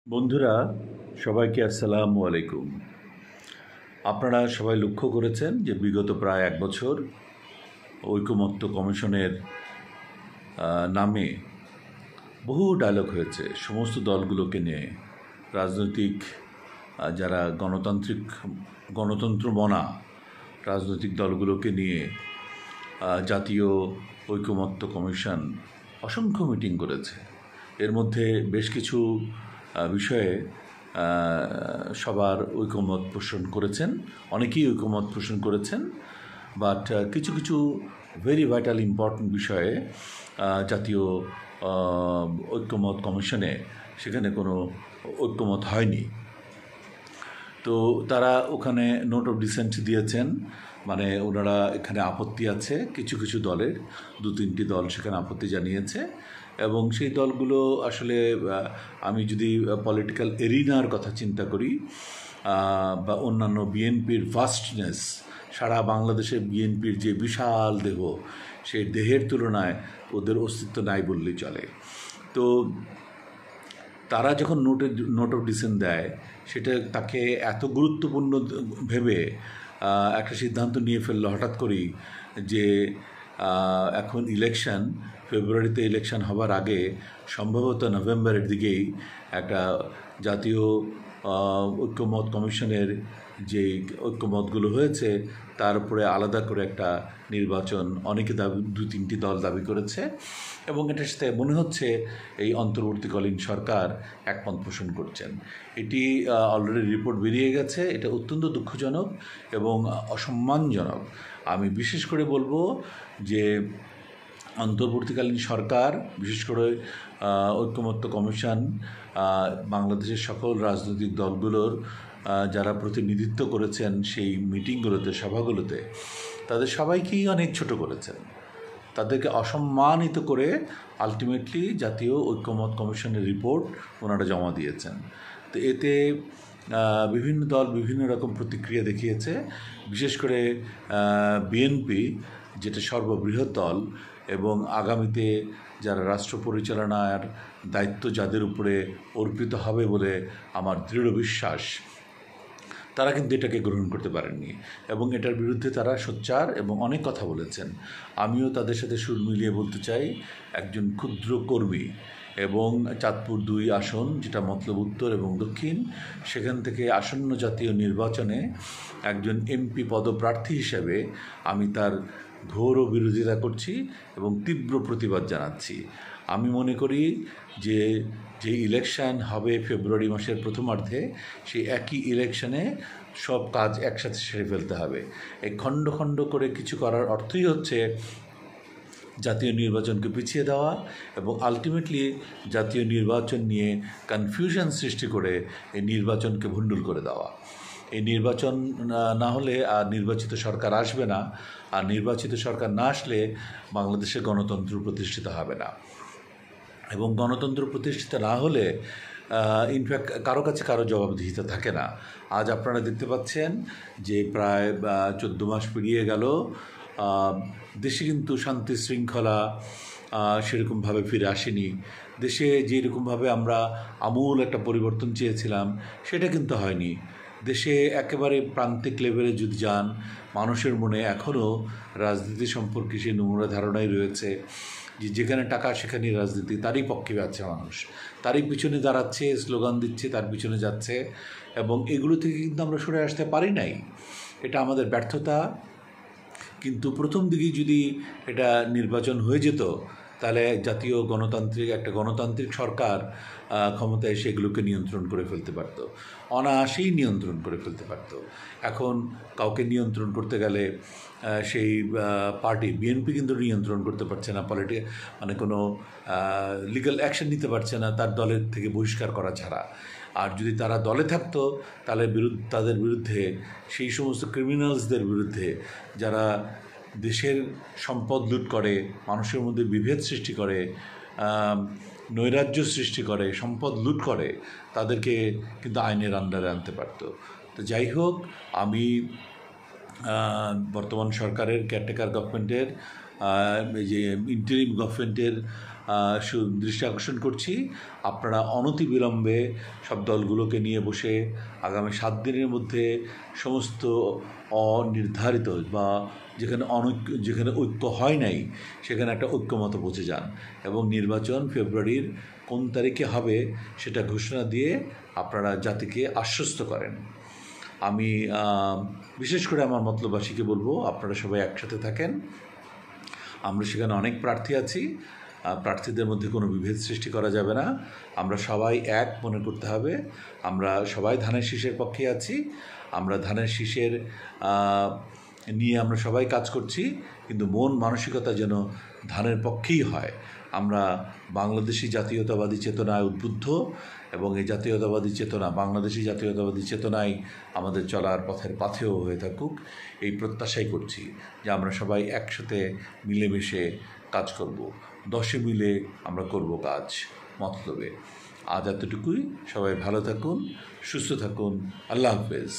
বন্ধুরা, সবাইকে আসসালামু আলাইকুম। আপনারা সবাই লক্ষ্য করেছেন যে বিগত প্রায় এক বছর ঐকমত্য কমিশনের নামে বহু ডায়লগ হয়েছে সমস্ত দলগুলোকে নিয়ে। রাজনৈতিক যারা গণতন্ত্রমনা রাজনৈতিক দলগুলোকে নিয়ে জাতীয় ঐকমত্য কমিশন অসংখ্য মিটিং করেছে। এর মধ্যে বেশ কিছু বিষয়ে সবার ঐকমত পোষণ করেছেন, অনেকেই ঐকমত পোষণ করেছেন, বাট কিছু কিছু ভেরি ভাইটাল ইম্পর্ট্যান্ট বিষয়ে জাতীয় ঐকমত কমিশনে সেখানে কোনো ঐকমত হয়নি। তো তারা ওখানে নোট অফ ডিসেন্ট দিয়েছেন, মানে ওনারা এখানে আপত্তি আছে, কিছু কিছু দলের 2-3টি দল সেখানে আপত্তি জানিয়েছে। এবং সেই দলগুলো আসলে আমি যদি পলিটিক্যাল এরিনার কথা চিন্তা করি বা অন্যান্য বিএনপির ভাস্টনেস, সারা বাংলাদেশে বিএনপির যে বিশাল দেহ, সেই দেহের তুলনায় ওদের অস্তিত্ব নাই বললেই চলে। তো তারা যখন নোট অফ ডিসেন্ট দেয়, সেটা তাকে এত গুরুত্বপূর্ণ ভেবে একটা সিদ্ধান্ত নিয়ে ফেললো হঠাৎ করেই যে এখন ইলেকশন, ফেব্রুয়ারিতে ইলেকশন হবার আগে সম্ভবত নভেম্বরের দিকেই একটা জাতীয় ঐকমত কমিশনের যে ঐকমতগুলো হয়েছে তার উপরে আলাদা করে একটা নির্বাচন অনেকে 2-3টি দল দাবি করেছে। এবং এটার সাথে মনে হচ্ছে এই অন্তর্বর্তীকালীন সরকার একমত পোষণ করছেন। এটি অলরেডি রিপোর্ট বেরিয়ে গেছে। এটা অত্যন্ত দুঃখজনক এবং অসম্মানজনক। আমি বিশেষ করে বলবো যে অন্তর্বর্তীকালীন সরকার, বিশেষ করে ঐকমত্য কমিশন, বাংলাদেশের সকল রাজনৈতিক দলগুলোর যারা প্রতিনিধিত্ব করেছেন সেই মিটিংগুলোতে, সভাগুলোতে, তাদের সবাইকেই অনেক ছোট করেছেন, তাদেরকে অসম্মানিত করে আলটিমেটলি জাতীয় ঐকমত কমিশনের রিপোর্ট ওনারা জমা দিয়েছেন। তো এতে বিভিন্ন দল বিভিন্ন রকম প্রতিক্রিয়া দেখিয়েছে। বিশেষ করে বিএনপি, যেটা সর্ববৃহৎ দল এবং আগামীতে যারা রাষ্ট্র পরিচালনার দায়িত্ব যাদের উপরে অর্পিত হবে বলে আমার দৃঢ় বিশ্বাস, তারা কিন্তু এটাকে গ্রহণ করতে পারেননি এবং এটার বিরুদ্ধে তারা সোচ্চার এবং অনেক কথা বলেছেন। আমিও তাদের সাথে সুর মিলিয়ে বলতে চাই, একজন ক্ষুদ্র কর্মী এবং চাঁদপুর 2 আসন, যেটা মতলব উত্তর এবং দক্ষিণ, সেখান থেকে আসন্ন জাতীয় নির্বাচনে একজন এমপি পদপ্রার্থী হিসেবে আমি তার ঘোর বিরোধিতা করছি এবং তীব্র প্রতিবাদ জানাচ্ছি। আমি মনে করি যে ইলেকশন হবে ফেব্রুয়ারি মাসের প্রথমার্ধে, সেই একই ইলেকশনে সব কাজ একসাথে সেরে ফেলতে হবে। এই খণ্ড খণ্ড করে কিছু করার অর্থই হচ্ছে জাতীয় নির্বাচনকে পিছিয়ে দেওয়া এবং আলটিমেটলি জাতীয় নির্বাচন নিয়ে কনফিউশন সৃষ্টি করে এই নির্বাচনকে ভণ্ডুল করে দেওয়া। এই নির্বাচন না হলে আর নির্বাচিত সরকার আসবে না, আর নির্বাচিত সরকার না আসলে বাংলাদেশে গণতন্ত্র প্রতিষ্ঠিত হবে না। এবং গণতন্ত্র প্রতিষ্ঠিত না হলে ইনফ্যাক্ট কারো কাছে কারো জবাবদিহিতা থাকে না। আজ আপনারা দেখতে পাচ্ছেন যে প্রায় 14 মাস পেরিয়ে গেল, দেশে কিন্তু শান্তি শৃঙ্খলা সেরকমভাবে ফিরে আসেনি। দেশে যেরকমভাবে আমরা আমূল একটা পরিবর্তন চেয়েছিলাম সেটা কিন্তু হয়নি। দেশে একেবারে প্রান্তিক লেভেলে যদি যান, মানুষের মনে এখনও রাজনীতি সম্পর্কে সেই নোংরা ধারণাই রয়েছে যে যেখানে টাকা সেখানেই রাজনীতি, তারই পক্ষে আছে মানুষ, তারই পিছনে দাঁড়াচ্ছে, স্লোগান দিচ্ছে, তার পিছনে যাচ্ছে। এবং এগুলো থেকে কিন্তু আমরা সরে আসতে পারি নাই, এটা আমাদের ব্যর্থতা। কিন্তু প্রথম দিকেই যদি এটা নির্বাচন হয়ে যেত, তাহলে জাতীয় গণতান্ত্রিক সরকার ক্ষমতায় এসে এগুলোকে নিয়ন্ত্রণ করে ফেলতে পারত, অনায়াসেই নিয়ন্ত্রণ করে ফেলতে পারত। এখন কাউকে নিয়ন্ত্রণ করতে গেলে সেই পার্টি বিএনপি কিন্তু নিয়ন্ত্রণ করতে পারছে না, মানে কোনো লিগ্যাল অ্যাকশন নিতে পারছে না তার দলের থেকে বহিষ্কার করা ছাড়া। আর যদি তারা দলে থাকতো তাহলে তাদের বিরুদ্ধে, সেই সমস্ত ক্রিমিনালসদের বিরুদ্ধে যারা দেশের সম্পদ লুট করে, মানুষের মধ্যে বিভেদ সৃষ্টি করে, নৈরাজ্য সৃষ্টি করে, সম্পদ লুট করে, তাদেরকে কিন্তু আইনের আন্ডারে আনতে পারত। তো যাই হোক, আমি বর্তমান সরকারের কেয়ারটেকার গভর্নমেন্টের এই যে ইন্টারিম গভর্নমেন্টের দৃষ্টি আকর্ষণ করছি, আপনারা অনতিবিলম্বে সব দলগুলোকে নিয়ে বসে আগামী 7 দিনের মধ্যে সমস্ত অনির্ধারিত বা যেখানে ঐক্য হয় নাই সেখানে একটা ঐক্যমত পৌঁছে যান এবং নির্বাচন ফেব্রুয়ারির কোন তারিখে হবে সেটা ঘোষণা দিয়ে আপনারা জাতিকে আশ্বস্ত করেন। আমি বিশেষ করে আমার মতলববাসীকে বলবো, আপনারা সবাই একসাথে থাকেন। আমরা সেখানে অনেক প্রার্থী আছি, প্রার্থীদের মধ্যে কোনো বিভেদ সৃষ্টি করা যাবে না। আমরা সবাই এক মনে করতে হবে। আমরা সবাই ধানের শীষের পক্ষে আছি। আমরা ধানের শীষের নিয়ে আমরা সবাই কাজ করছি, কিন্তু মন মানসিকতা যেন ধানের পক্ষেই হয়। আমরা বাংলাদেশি জাতীয়তাবাদী চেতনায় উদ্বুদ্ধ এবং এই জাতীয়তাবাদী চেতনা, বাংলাদেশি জাতীয়তাবাদী চেতনায় আমাদের চলার পথের পাথেয় হয়ে থাকুক, এই প্রত্যাশাই করছি যে আমরা সবাই একসাথে মিলেমিশে কাজ করব। 10 মিলে আমরা করব কাজ মতলবে। আজ এতটুকুই। সবাই ভালো থাকুন, সুস্থ থাকুন। আল্লাহ হাফেজ।